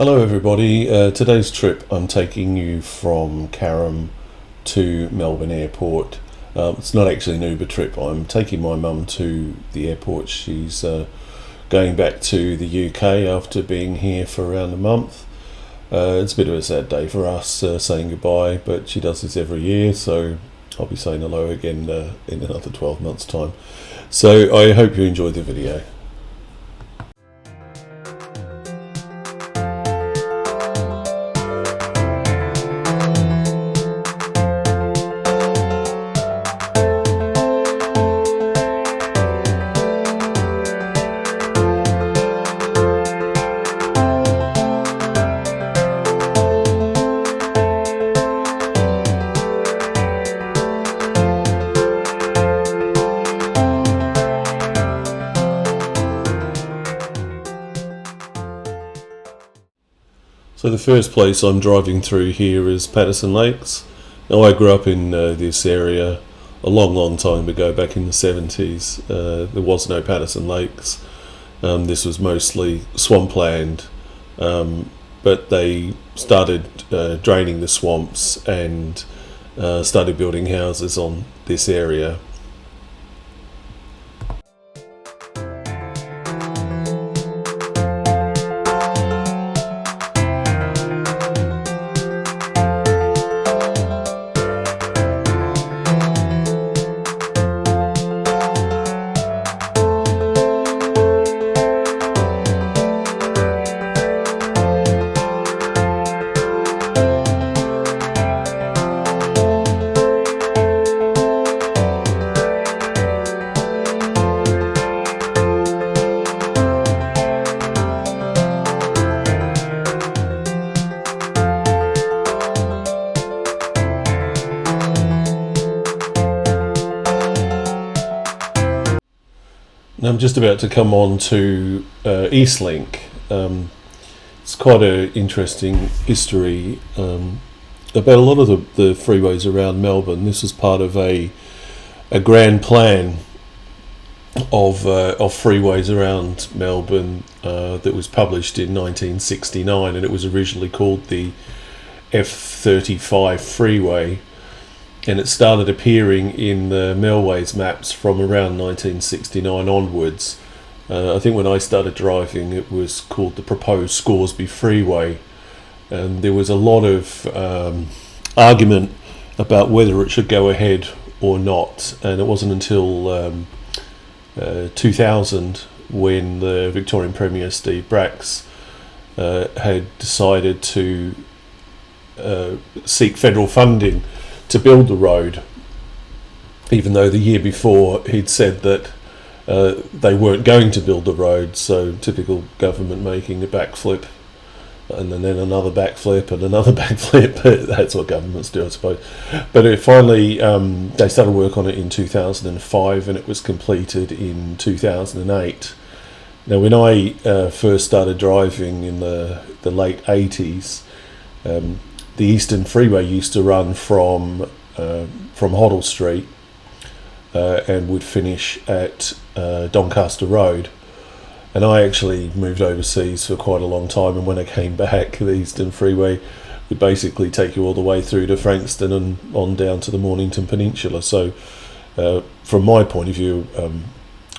Hello everybody, today's trip I'm taking you from Carrum to Melbourne Airport. It's not actually an Uber trip, I'm taking my mum to the airport. She's going back to the UK after being here for around a month. It's a bit of a sad day for us saying goodbye, but she does this every year, so I'll be saying hello again in another 12 months time. So I hope you enjoy the video. So the first place I'm driving through here is Patterson Lakes. Now I grew up in this area a long time ago, back in the 70s. There was no Patterson Lakes. This was mostly swampland, but they started draining the swamps and started building houses on this area. I'm just about to come on to Eastlink. It's quite an interesting history about a lot of the freeways around Melbourne. This is part of a grand plan of freeways around Melbourne that was published in 1969, and it was originally called the F35 freeway. And it started appearing in the Melways maps from around 1969 onwards. I think when I started driving it was called the proposed Scoresby Freeway, and there was a lot of argument about whether it should go ahead or not, and it wasn't until 2000 when the Victorian Premier Steve Bracks had decided to seek federal funding to build the road, even though the year before he'd said that they weren't going to build the road. So typical government making a backflip and then another backflip and another backflip. That's what governments do, I suppose. But it finally they started work on it in 2005 and it was completed in 2008. Now when I first started driving in the late 80s, the Eastern Freeway used to run from Hoddle Street and would finish at Doncaster Road. And I actually moved overseas for quite a long time, and when I came back, the Eastern Freeway would basically take you all the way through to Frankston and on down to the Mornington Peninsula. So from my point of view,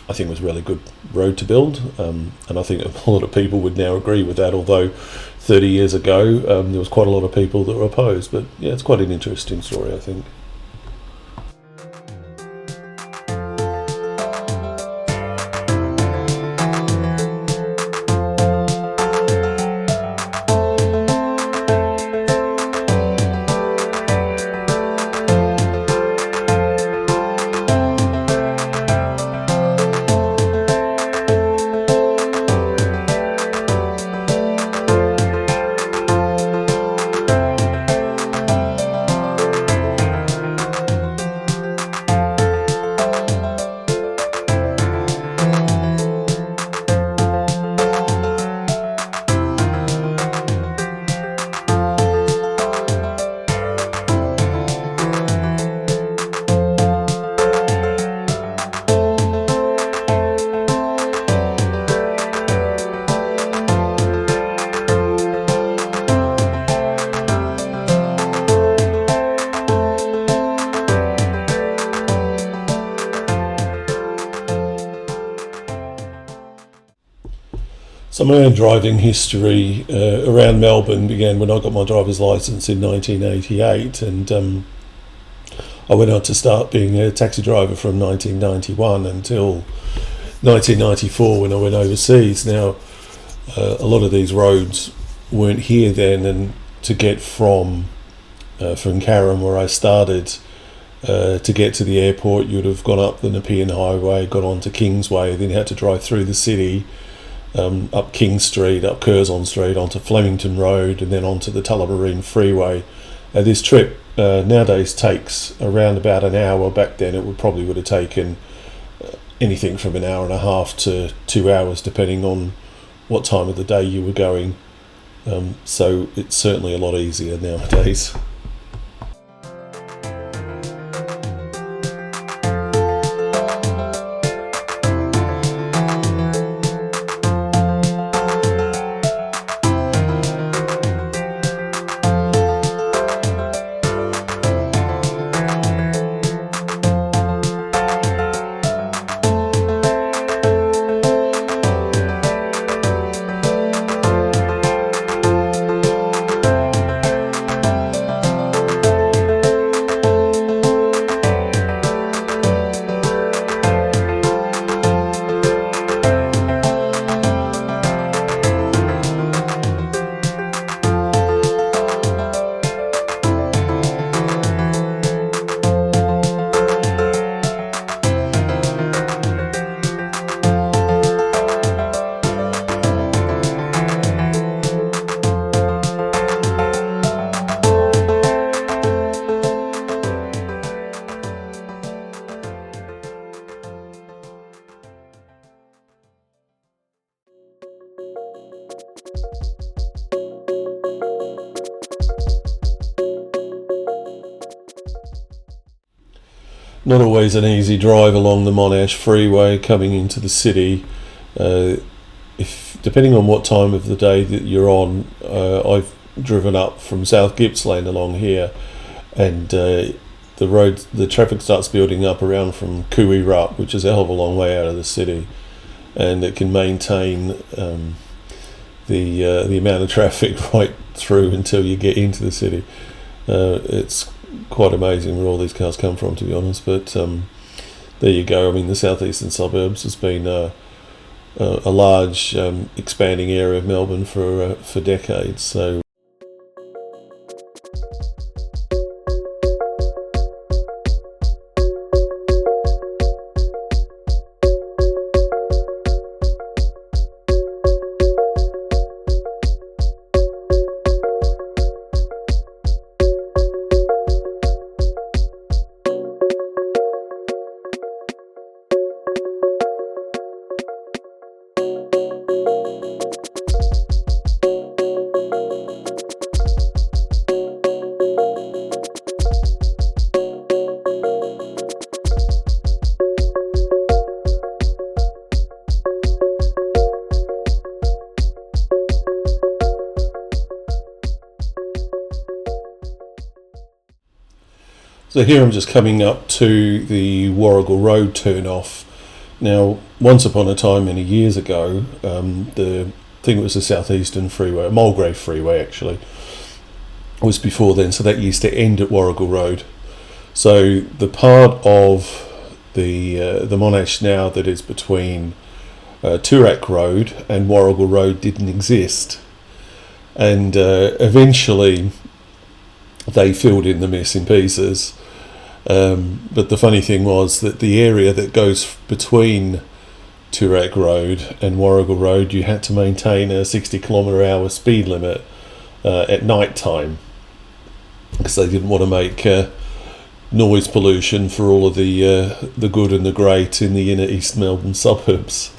I think it was a really good road to build, and I think a lot of people would now agree with that, although 30 years ago there was quite a lot of people that were opposed. But yeah, it's quite an interesting story, I think. So my own driving history around Melbourne began when I got my driver's licence in 1988, and I went on to start being a taxi driver from 1991 until 1994 when I went overseas. Now, a lot of these roads weren't here then, and to get from Carrum, where I started, to get to the airport, you'd have gone up the Nepean Highway, got onto Kingsway, then you had to drive through the city, up King Street, up Curzon Street, onto Flemington Road, and then onto the Tullamarine Freeway. This trip nowadays takes around about an hour. Back then it would have taken anything from an hour and a half to 2 hours, depending on what time of the day you were going. So it's certainly a lot easier nowadays. Not always an easy drive along the Monash Freeway coming into the city. If depending on what time of the day that you're on, I've driven up from South Gippsland along here, and the traffic starts building up around from Cooey Rup, which is a hell of a long way out of the city, and it can maintain the amount of traffic right through until you get into the city. It's quite amazing where all these cars come from, to be honest, but there you go. I mean, the southeastern suburbs has been a large expanding area of Melbourne for decades. So So here I'm just coming up to the Warrigal Road turn-off. Now, once upon a time, many years ago, I think it was the Southeastern Freeway, Mulgrave Freeway actually, was before then, so that used to end at Warrigal Road. So the part of the Monash now that is between Toorak Road and Warrigal Road didn't exist. And eventually they filled in the missing pieces. But the funny thing was that the area that goes between Toorak Road and Warrigal Road, you had to maintain a 60km/h speed limit at night time, because they didn't want to make noise pollution for all of the good and the great in the inner East Melbourne suburbs.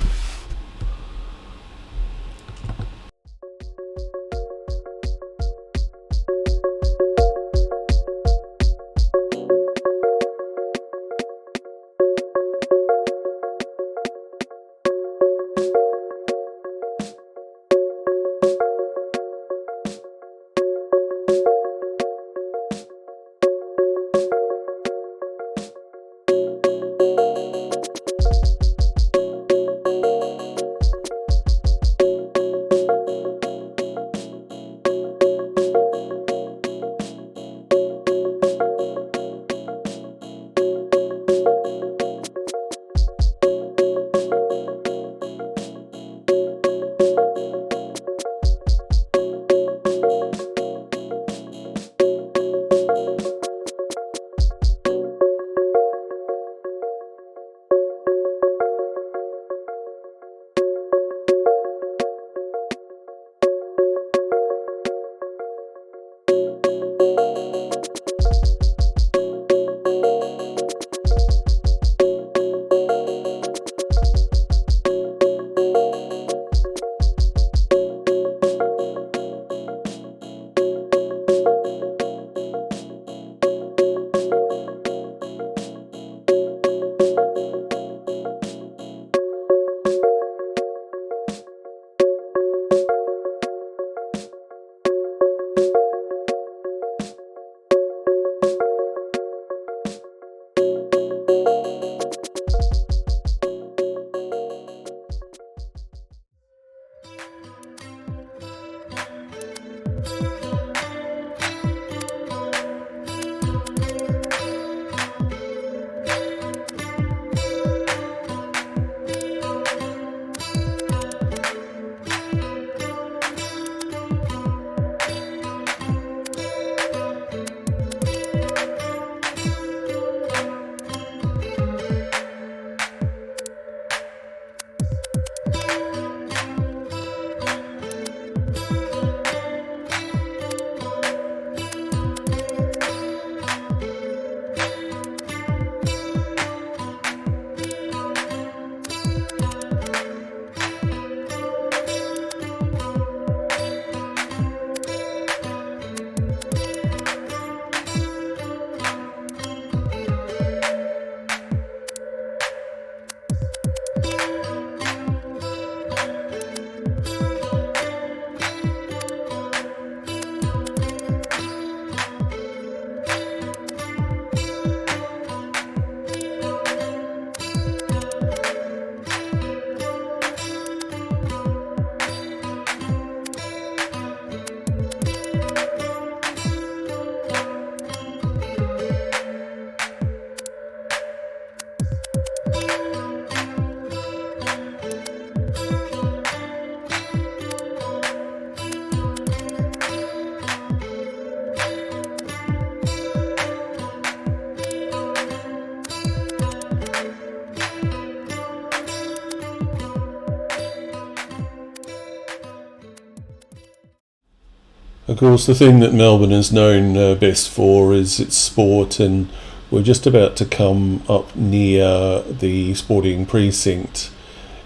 Of course, the thing that Melbourne is known best for is its sport, and we're just about to come up near the sporting precinct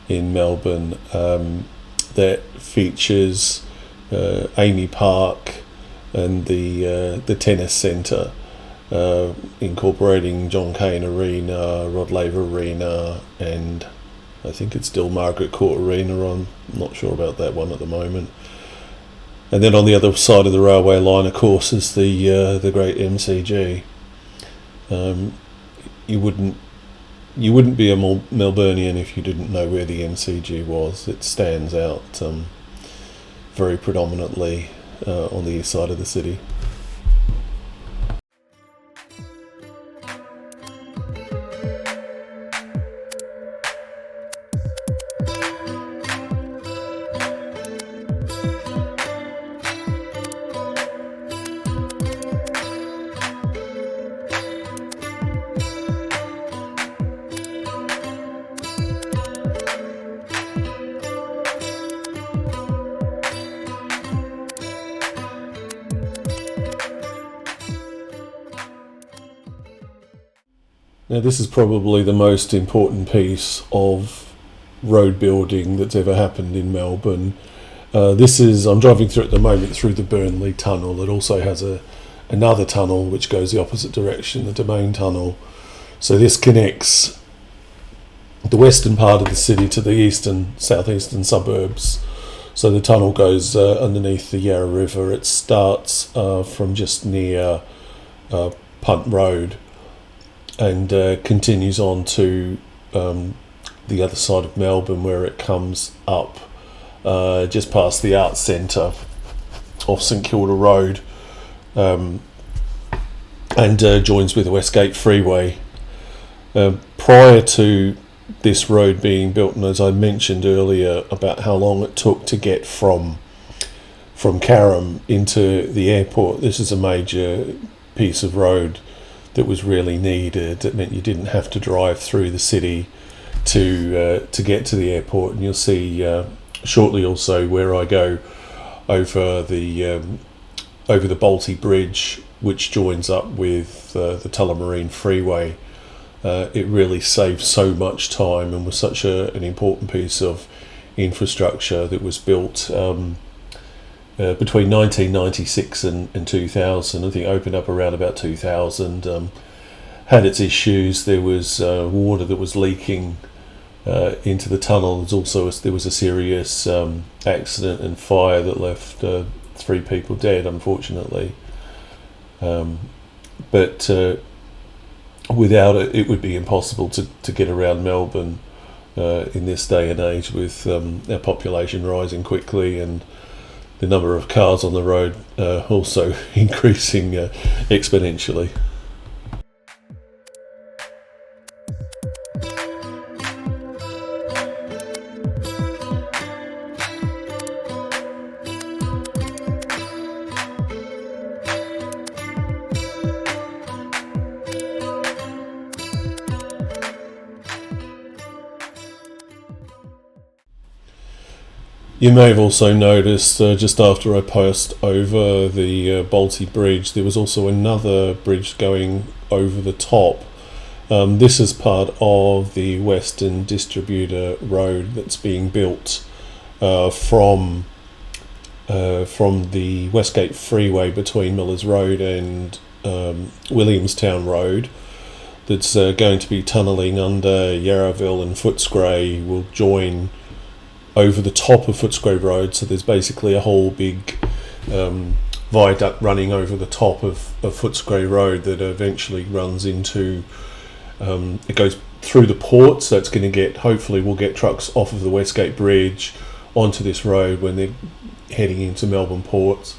in Melbourne that features Amy Park and the tennis centre, incorporating John Cain Arena, Rod Laver Arena, and I think it's still Margaret Court Arena. I'm not sure about that one at the moment. And then on the other side of the railway line, of course, is the great MCG. You wouldn't be a Melburnian if you didn't know where the MCG was. It stands out very predominantly on the east side of the city. Now, this is probably the most important piece of road building that's ever happened in Melbourne. I'm driving through at the moment through the Burnley Tunnel. It also has another tunnel which goes the opposite direction, the Domain Tunnel. So this connects the western part of the city to the eastern, southeastern suburbs. So the tunnel goes underneath the Yarra River. It starts from just near Punt Road and continues on to the other side of Melbourne, where it comes up just past the Arts Centre off St Kilda Road, and joins with the Westgate Freeway. Prior to this road being built, and as I mentioned earlier about how long it took to get from Carrum into the airport, this is a major piece of road that was really needed. It meant you didn't have to drive through the city to get to the airport, and you'll see shortly also where I go over the Balti Bridge, which joins up with the Tullamarine freeway. It really saved so much time and was such an important piece of infrastructure that was built between 1996 and 2000. I think it opened up around about 2000. Had its issues. There was water that was leaking into the tunnel. There was a serious accident and fire that left 3 people dead, unfortunately. But without it, it would be impossible to get around Melbourne in this day and age, with our population rising quickly and the number of cars on the road also increasing exponentially. You may have also noticed just after I passed over the Balti Bridge, there was also another bridge going over the top. This is part of the Western Distributor Road that's being built from the Westgate Freeway between Millers Road and Williamstown Road. That's going to be tunnelling under Yarraville and Footscray. Will join over the top of Footscray Road, so there's basically a whole big viaduct running over the top of Footscray Road that eventually runs into, it goes through the port, so it's going to get, hopefully we'll get trucks off of the Westgate Bridge onto this road when they're heading into Melbourne ports,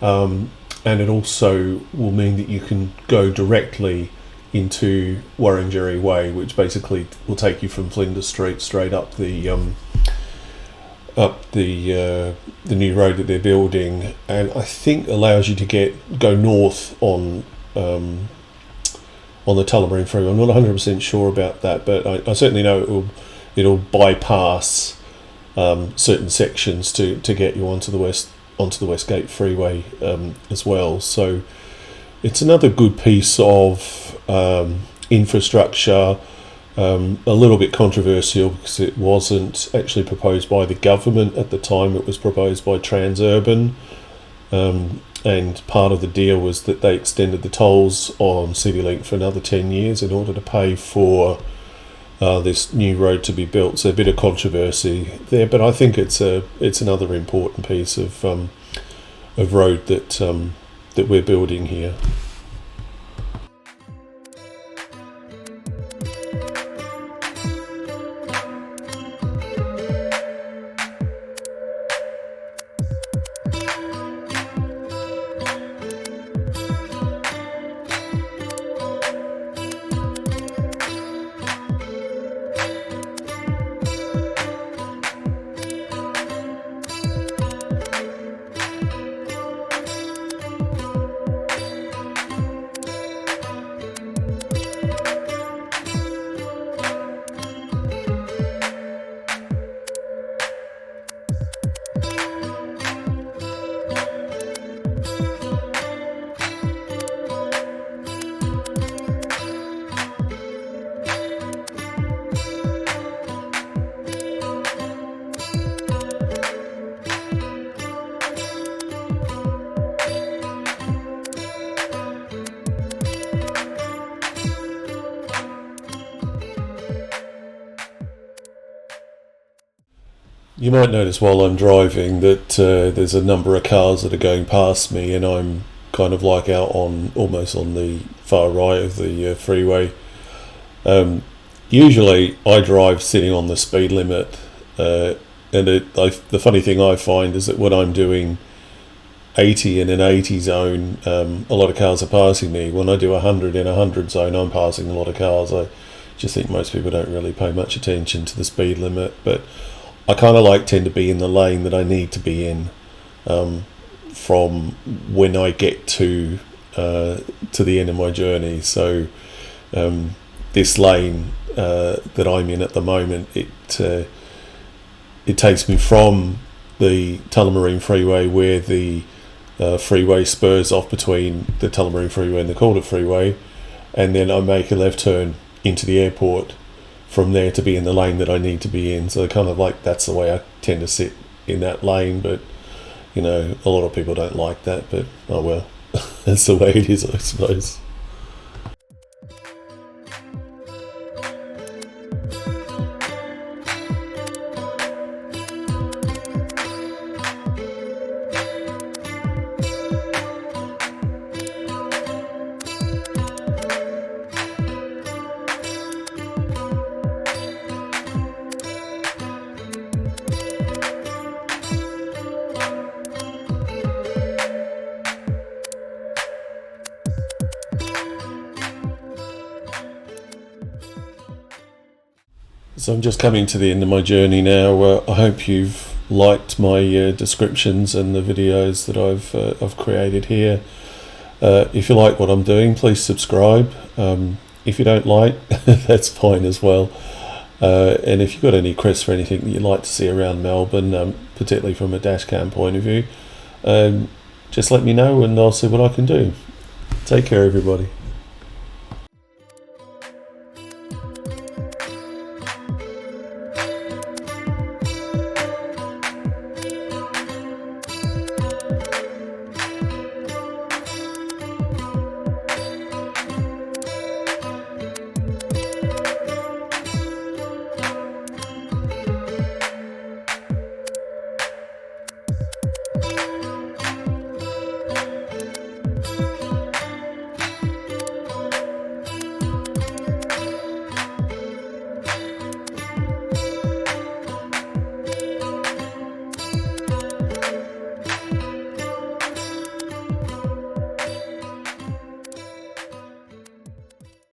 and it also will mean that you can go directly into Wurundjeri Way, which basically will take you from Flinders Street straight up the new road that they're building, and I think allows you to go north on the Tullamarine Freeway. I'm not 100% sure about that, but I certainly know it'll bypass certain sections to get you onto the Westgate Freeway as well. So it's another good piece of infrastructure. A little bit controversial because it wasn't actually proposed by the government at the time. It was proposed by Transurban, and part of the deal was that they extended the tolls on CityLink for another 10 years in order to pay for this new road to be built. So a bit of controversy there, but I think it's another important piece of road that we're building here. You might notice while I'm driving that there's a number of cars that are going past me, and I'm kind of like out almost on the far right of the freeway. Usually I drive sitting on the speed limit, and the funny thing I find is that when I'm doing 80 in an 80 zone, a lot of cars are passing me. When I do 100 in a 100 zone, I'm passing a lot of cars. I just think most people don't really pay much attention to the speed limit, but I kind of tend to be in the lane that I need to be in from when I get to the end of my journey. So this lane that I'm in at the moment, it takes me from the Tullamarine Freeway, where the freeway spurs off between the Tullamarine Freeway and the Calder Freeway, and then I make a left turn into the airport from there to be in the lane that I need to be in. So kind of that's the way I tend to sit in that lane, but a lot of people don't like that, but oh well, that's the way it is, I suppose. So I'm just coming to the end of my journey now. I hope you've liked my descriptions and the videos that I've created here. If you like what I'm doing, please subscribe. If you don't like, that's fine as well. And if you've got any requests for anything that you'd like to see around Melbourne, particularly from a dashcam point of view, just let me know and I'll see what I can do. Take care, everybody.